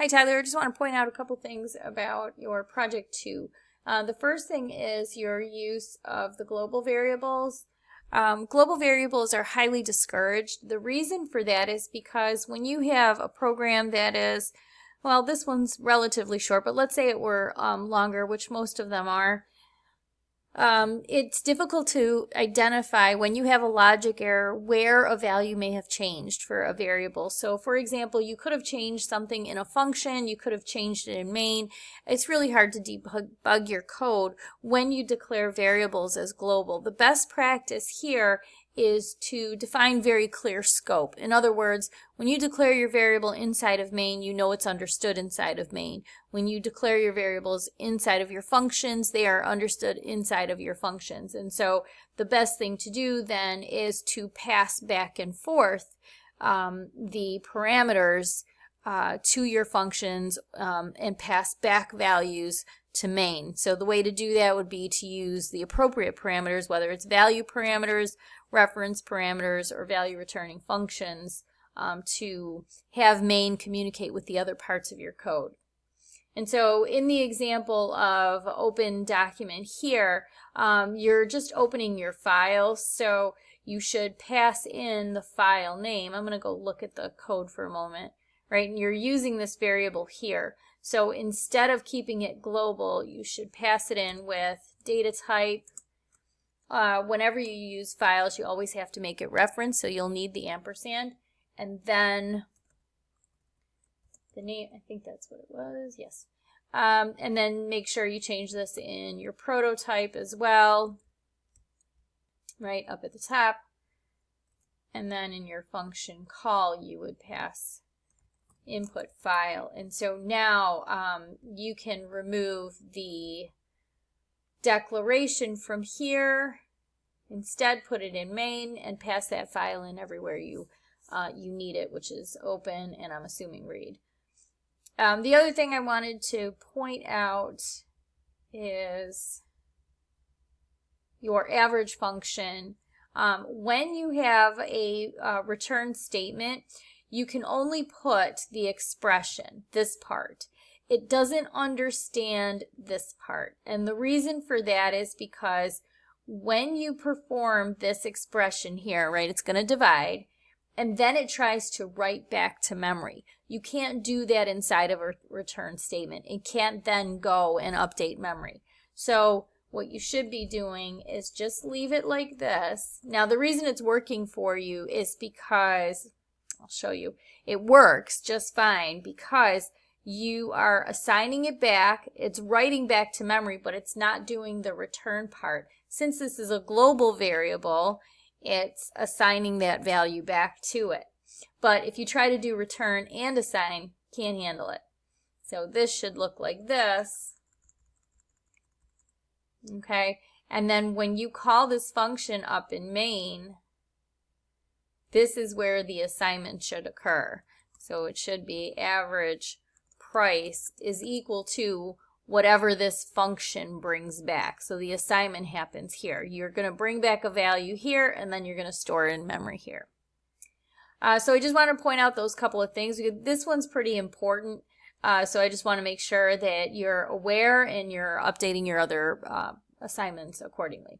Hi Tyler, I just want to point out a couple things about your project 2. The first thing is your use of the global variables. Global variables are highly discouraged. The reason for that is because when you have a program that is, well, this one's relatively short, but let's say it were longer, which most of them are, it's difficult to identify when you have a logic error where a value may have changed for a variable. So for example, you could have changed something in a function, you could have changed it in main. It's really hard to debug your code when you declare variables as global. The best practice here is to define very clear scope. In other words, when you declare your variable inside of main, you know it's understood inside of main. When you declare your variables inside of your functions, they are understood inside of your functions. And so the best thing to do then is to pass back and forth the parameters to your functions and pass back values to main. So the way to do that would be to use the appropriate parameters, whether it's value parameters, reference parameters, or value returning functions, to have main communicate with the other parts of your code. And so in the example of open document here, you're just opening your file, so you should pass in the file name. I'm going to go look at the code for a moment, right? And you're using this variable here. So instead of keeping it global, you should pass it in with data type. Whenever you use files, you always have to make it reference, so you'll need the ampersand. And then the name, I think that's what it was, yes. And then make sure you change this in your prototype as well, right up at the top. And then in your function call, you would pass input file. And so now you can remove the declaration from here, instead put it in main and pass that file in everywhere you need it, which is open and I'm assuming read. The other thing I wanted to point out is your average function. When you have a return statement, you can only put the expression, this part. It doesn't understand this part. And the reason for that is because when you perform this expression here, right, it's going to divide, and then it tries to write back to memory. You can't do that inside of a return statement. It can't then go and update memory. So what you should be doing is just leave it like this. Now the reason it's working for you is because, I'll show you, it works just fine because you are assigning it back, it's writing back to memory, but it's not doing the return part. Since this is a global variable, it's assigning that value back to it. But if you try to do return and assign, can't handle it. So this should look like this. Okay, and then when you call this function up in main, this is where the assignment should occur. So it should be average price is equal to whatever this function brings back. So the assignment happens here. You're going to bring back a value here, and then you're going to store it in memory here. So I just want to point out those couple of things. This one's pretty important, so I just want to make sure that you're aware and you're updating your other assignments accordingly.